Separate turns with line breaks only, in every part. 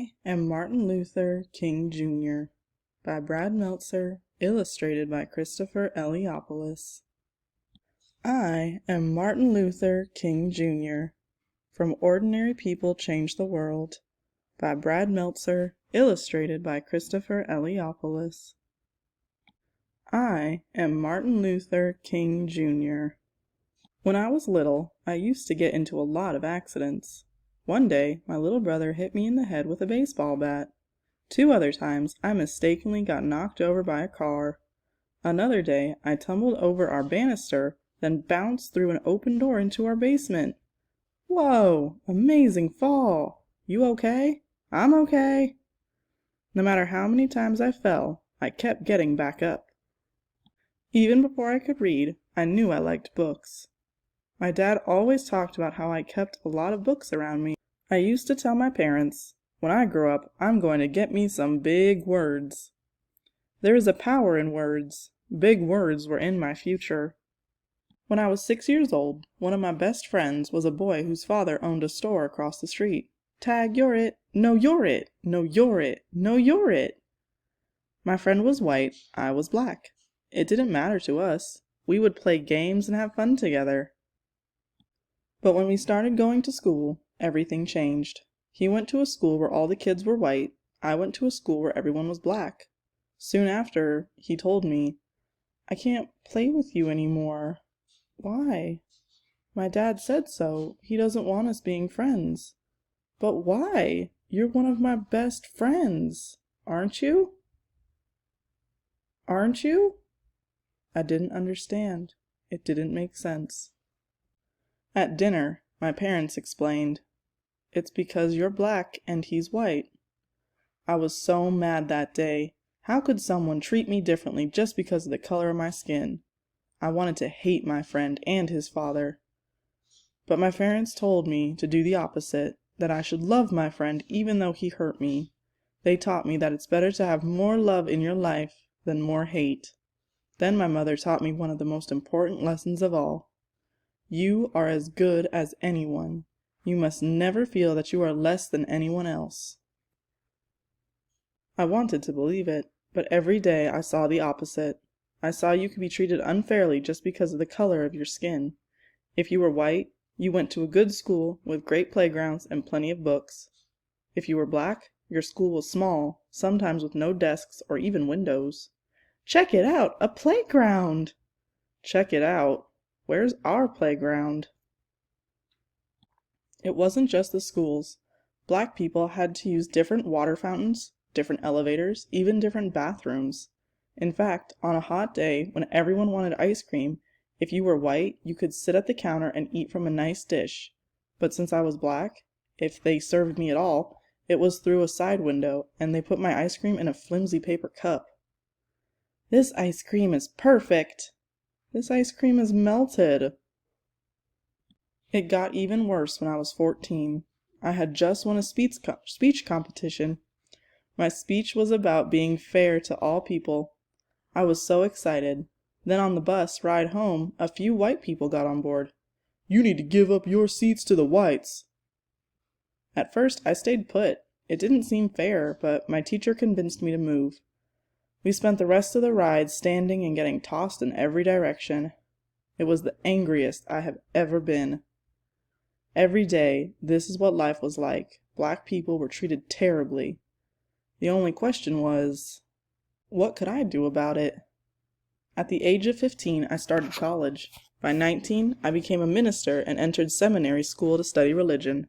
I am Martin Luther King Jr. by Brad Meltzer, illustrated by Christopher Eliopoulos. I am Martin Luther King Jr. From Ordinary People Change the World by Brad Meltzer, illustrated by Christopher Eliopoulos. I am Martin Luther King Jr. When I was little, I used to get into a lot of accidents. One day, my little brother hit me in the head with a baseball bat. 2 other times, I mistakenly got knocked over by a car. Another day, I tumbled over our banister, then bounced through an open door into our basement. Whoa! Amazing fall! You okay? I'm okay. No matter how many times I fell, I kept getting back up. Even before I could read, I knew I liked books. My dad always talked about how I kept a lot of books around me. I used to tell my parents, when I grow up, I'm going to get me some big words. There is a power in words. Big words were in my future. When I was 6 years old, one of my best friends was a boy whose father owned a store across the street. Tag, you're it. No, you're it. No, you're it. No, you're it. My friend was white. I was black. It didn't matter to us. We would play games and have fun together. But when we started going to school, everything changed. He went to a school where all the kids were white. I went to a school where everyone was black. Soon after, he told me, "I can't play with you anymore." Why? My dad said so. He doesn't want us being friends. But why? You're one of my best friends, aren't you? Aren't you? I didn't understand. It didn't make sense. At dinner, my parents explained, "It's because you're black and he's white." I was so mad that day. How could someone treat me differently just because of the color of my skin? I wanted to hate my friend and his father. But my parents told me to do the opposite, that I should love my friend even though he hurt me. They taught me that it's better to have more love in your life than more hate. Then my mother taught me one of the most important lessons of all. You are as good as anyone. You must never feel that you are less than anyone else. I wanted to believe it, but every day I saw the opposite. I saw you could be treated unfairly just because of the color of your skin. If you were white, you went to a good school with great playgrounds and plenty of books. If you were black, your school was small, sometimes with no desks or even windows. Check it out, a playground! Check it out. Where's our playground? It wasn't just the schools. Black people had to use different water fountains, different elevators, even different bathrooms. In fact, on a hot day when everyone wanted ice cream, if you were white, you could sit at the counter and eat from a nice dish. But since I was black, if they served me at all, it was through a side window, and they put my ice cream in a flimsy paper cup. This ice cream is perfect! This ice cream is melted. It got even worse when I was 14. I had just won a speech competition. My speech was about being fair to all people. I was so excited. Then on the bus ride home, a few white people got on board. "You need to give up your seats to the whites." At first I stayed put. It didn't seem fair, but my teacher convinced me to move. We spent the rest of the ride standing and getting tossed in every direction. It was the angriest I have ever been. Every day, this is what life was like. Black people were treated terribly. The only question was, what could I do about it? At the age of 15, I started college. By 19, I became a minister and entered seminary school to study religion.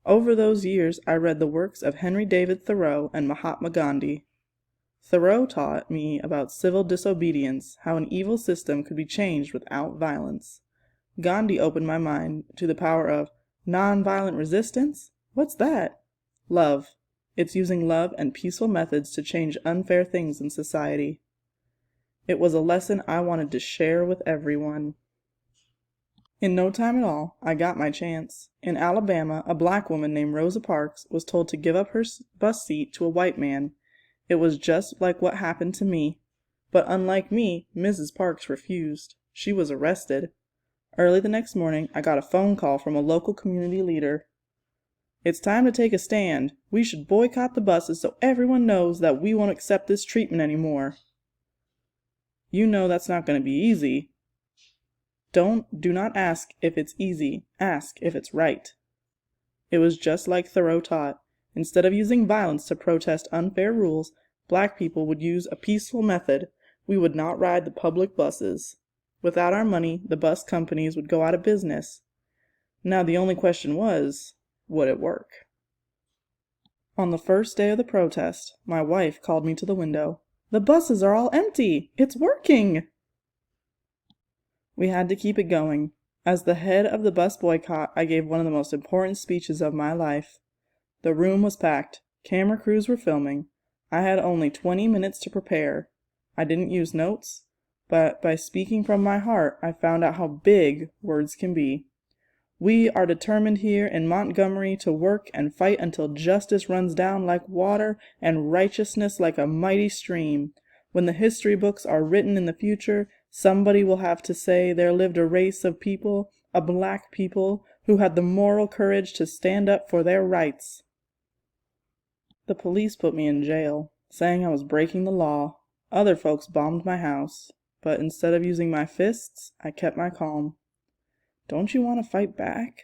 Over those years, I read the works of Henry David Thoreau and Mahatma Gandhi. Thoreau taught me about civil disobedience, how an evil system could be changed without violence. Gandhi opened my mind to the power of nonviolent resistance. What's that? Love. It's using love and peaceful methods to change unfair things in society. It was a lesson I wanted to share with everyone. In no time at all, I got my chance. In Alabama, a black woman named Rosa Parks was told to give up her bus seat to a white man. It was just like what happened to me. But unlike me, Mrs. Parks refused. She was arrested. Early the next morning, I got a phone call from a local community leader. It's time to take a stand. We should boycott the buses so everyone knows that we won't accept this treatment anymore. You know that's not going to be easy. Do not ask if it's easy. Ask if it's right. It was just like Thoreau taught. Instead of using violence to protest unfair rules, black people would use a peaceful method. We would not ride the public buses. Without our money, the bus companies would go out of business. Now the only question was, would it work? On the first day of the protest, my wife called me to the window. The buses are all empty. It's working. We had to keep it going. As the head of the bus boycott, I gave one of the most important speeches of my life. The room was packed. Camera crews were filming. I had only 20 minutes to prepare. I didn't use notes, but by speaking from my heart, I found out how big words can be. We are determined here in Montgomery to work and fight until justice runs down like water and righteousness like a mighty stream. When the history books are written in the future, somebody will have to say there lived a race of people, a black people, who had the moral courage to stand up for their rights. The police put me in jail, saying I was breaking the law. Other folks bombed my house, but instead of using my fists, I kept my calm. Don't you want to fight back?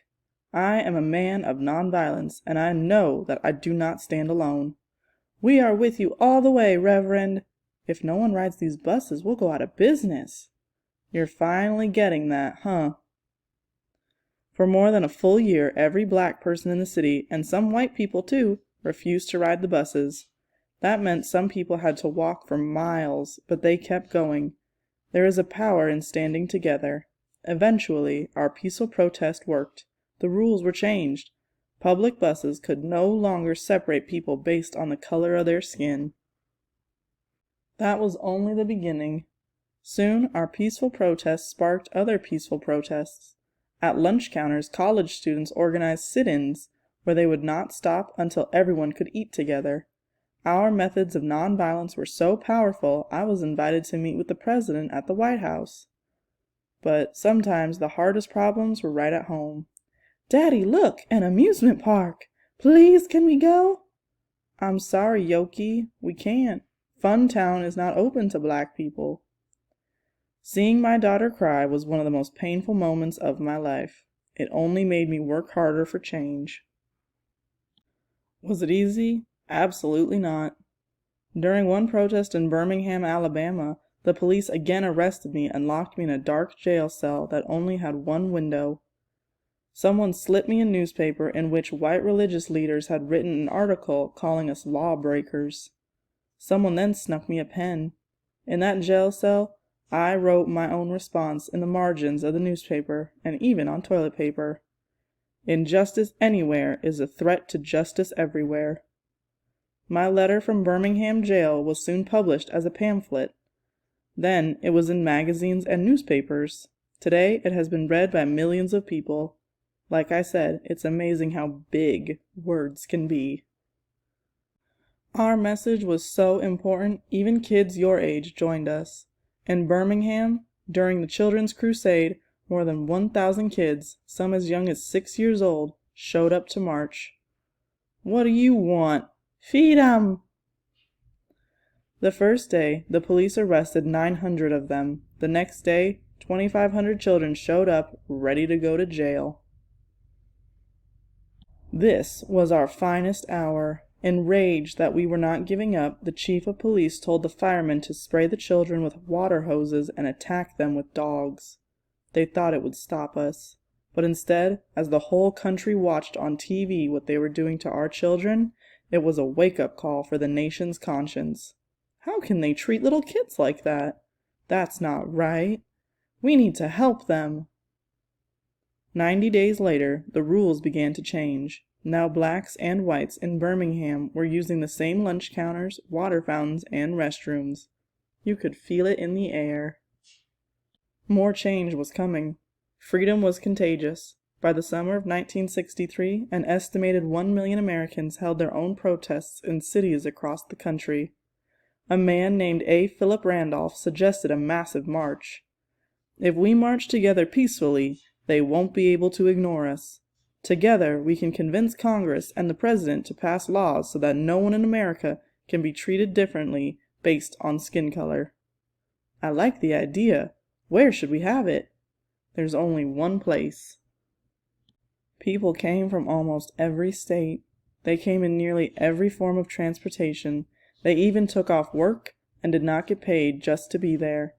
I am a man of nonviolence, and I know that I do not stand alone. We are with you all the way, Reverend. If no one rides these buses, we'll go out of business. You're finally getting that, huh? For more than a full year, every black person in the city, and some white people too, refused to ride the buses. That meant some people had to walk for miles, but they kept going. There is a power in standing together. Eventually, our peaceful protest worked. The rules were changed. Public buses could no longer separate people based on the color of their skin. That was only the beginning. Soon, our peaceful protests sparked other peaceful protests. At lunch counters, college students organized sit-ins where they would not stop until everyone could eat together. Our methods of nonviolence were so powerful, I was invited to meet with the president at the White House. But sometimes the hardest problems were right at home. Daddy, look, an amusement park. Please, can we go? I'm sorry, Yoki, we can't. Funtown is not open to black people. Seeing my daughter cry was one of the most painful moments of my life. It only made me work harder for change. Was it easy? Absolutely not. During one protest in Birmingham, Alabama, the police again arrested me and locked me in a dark jail cell that only had one window. Someone slipped me a newspaper in which white religious leaders had written an article calling us lawbreakers. Someone then snuck me a pen. In that jail cell, I wrote my own response in the margins of the newspaper and even on toilet paper. Injustice anywhere is a threat to justice everywhere. My letter from Birmingham jail was soon published as a pamphlet. Then it was in magazines and newspapers. Today it has been read by millions of people. Like I said, it's amazing how big words can be. Our message was so important, even kids your age joined us. In Birmingham, during the Children's Crusade, more than 1,000 kids, some as young as 6 years old, showed up to march. What do you want? Feed 'em! The first day, the police arrested 900 of them. The next day, 2,500 children showed up, ready to go to jail. This was our finest hour. Enraged that we were not giving up, the chief of police told the firemen to spray the children with water hoses and attack them with dogs. They thought it would stop us. But instead, as the whole country watched on TV what they were doing to our children, it was a wake-up call for the nation's conscience. How can they treat little kids like that? That's not right. We need to help them. 90 days later, the rules began to change. Now blacks and whites in Birmingham were using the same lunch counters, water fountains, and restrooms. You could feel it in the air. More change was coming. Freedom was contagious. By the summer of 1963, an estimated 1 million Americans held their own protests in cities across the country. A man named A. Philip Randolph suggested a massive march. If we march together peacefully, they won't be able to ignore us. Together, we can convince Congress and the President to pass laws so that no one in America can be treated differently based on skin color. I like the idea. Where should we have it? There's only one place. People came from almost every state. They came in nearly every form of transportation. They even took off work and did not get paid just to be there.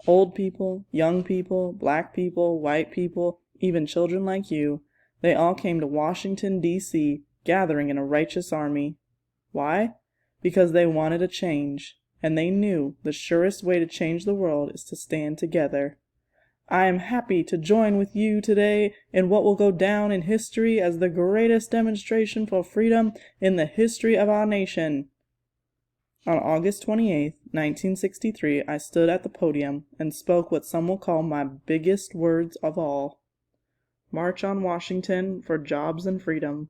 Old people, young people, black people, white people, even children like you, they all came to Washington, D.C., gathering in a righteous army. Why? Because they wanted a change, and they knew the surest way to change the world is to stand together. I am happy to join with you today in what will go down in history as the greatest demonstration for freedom in the history of our nation. On August 28, 1963, I stood at the podium and spoke what some will call my biggest words of all. March on Washington for jobs and freedom.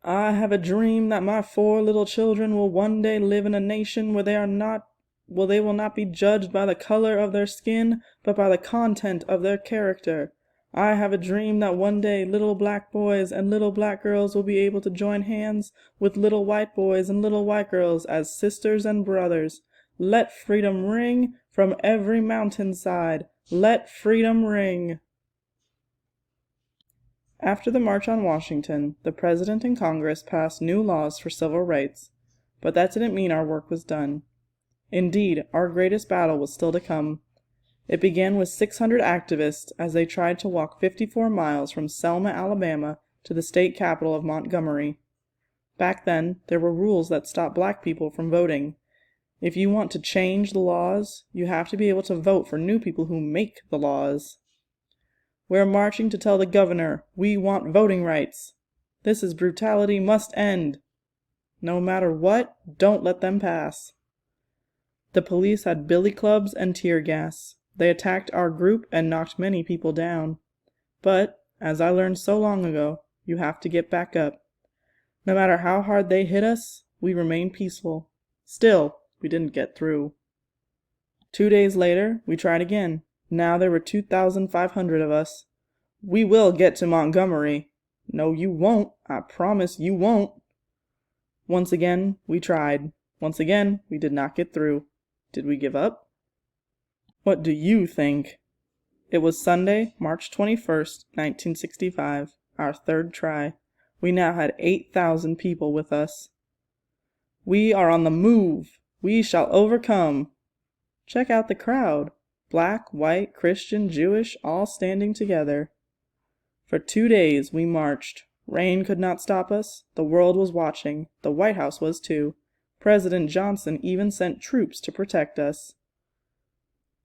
I have a dream that my 4 little children will one day live in a nation where they will not be judged by the color of their skin, but by the content of their character. I have a dream that one day little black boys and little black girls will be able to join hands with little white boys and little white girls as sisters and brothers. Let freedom ring from every mountainside. Let freedom ring. After the March on Washington, the President and Congress passed new laws for civil rights, but that didn't mean our work was done. Indeed, our greatest battle was still to come. It began with 600 activists as they tried to walk 54 miles from Selma, Alabama, to the state capital of Montgomery. Back then, there were rules that stopped black people from voting. If you want to change the laws, you have to be able to vote for new people who make the laws. We're marching to tell the governor, we want voting rights. This is brutality must end. No matter what, don't let them pass. The police had billy clubs and tear gas. They attacked our group and knocked many people down. But, as I learned so long ago, you have to get back up. No matter how hard they hit us, we remained peaceful. Still, we didn't get through. 2 days later, we tried again. Now there were 2,500 of us. We will get to Montgomery. No, you won't. I promise you won't. Once again, we tried. Once again, we did not get through. Did we give up? What do you think? It was Sunday, March 21st, 1965, our 3rd try. We now had 8,000 people with us. We are on the move. We shall overcome. Check out the crowd. Black, white, Christian, Jewish, all standing together. For 2 days we marched. Rain could not stop us. The world was watching. The White House was too. President Johnson even sent troops to protect us.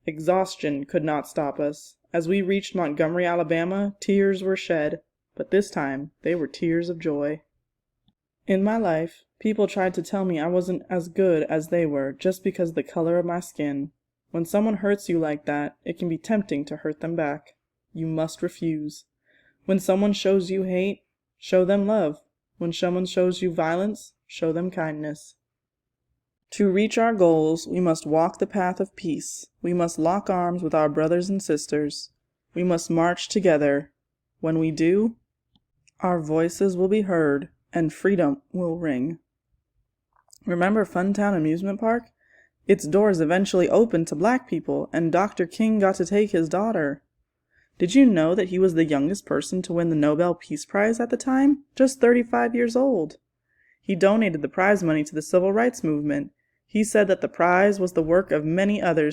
Exhaustion could not stop us. As we reached Montgomery, Alabama, tears were shed, but this time they were tears of joy. In my life, people tried to tell me I wasn't as good as they were just because of the color of my skin. When someone hurts you like that, it can be tempting to hurt them back. You must refuse. When someone shows you hate, show them love. When someone shows you violence, show them kindness. To reach our goals, we must walk the path of peace. We must lock arms with our brothers and sisters. We must march together. When we do, our voices will be heard and freedom will ring. Remember Funtown Amusement Park? Its doors eventually opened to black people, and Dr. King got to take his daughter. Did you know that he was the youngest person to win the Nobel Peace Prize at the time? Just 35 years old. He donated the prize money to the civil rights movement. He said that the prize was the work of many other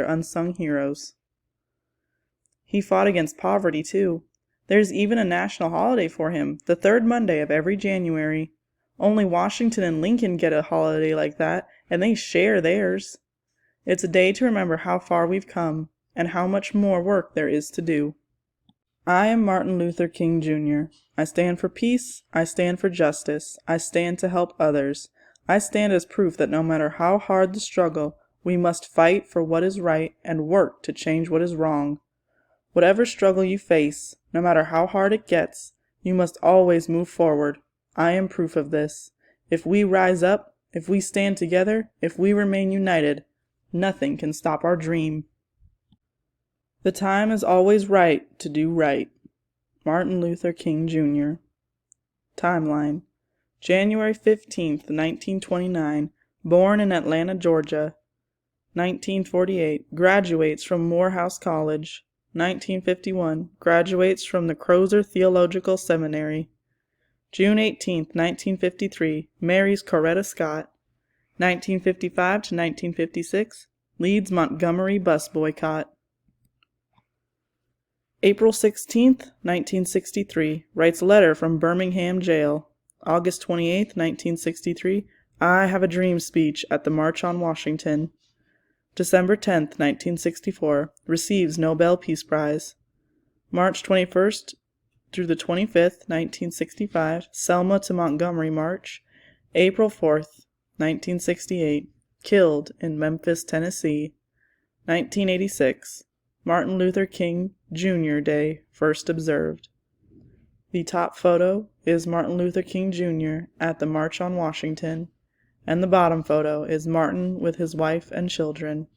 unsung heroes. He fought against poverty, too. There's even a national holiday for him, the 3rd Monday of every January. Only Washington and Lincoln get a holiday like that, and they share theirs. It's a day to remember how far we've come, and how much more work there is to do. I am Martin Luther King, Jr. I stand for peace. I stand for justice. I stand to help others. I stand as proof that no matter how hard the struggle, we must fight for what is right and work to change what is wrong. Whatever struggle you face, no matter how hard it gets, you must always move forward. I am proof of this. If we rise up, if we stand together, if we remain united, nothing can stop our dream. The time is always right to do right. Martin Luther King Jr. Timeline: January 15th, 1929, born in Atlanta, Georgia. 1948, graduates from Morehouse College. 1951, graduates from the Crozer Theological Seminary. June 18, 1953, marries Coretta Scott. 1955 to 1956, leads Montgomery bus boycott. April 16, 1963, writes letter from Birmingham jail. August 28, 1963, I Have a Dream speech at the March on Washington. December 10, 1964, receives Nobel Peace Prize. March 21st through the 25th, 1965, Selma to Montgomery March. April 4th, 1968, killed in Memphis, Tennessee. 1986, Martin Luther King Jr. Day, first observed. The top photo is Martin Luther King Jr. at the March on Washington, and the bottom photo is Martin with his wife and children.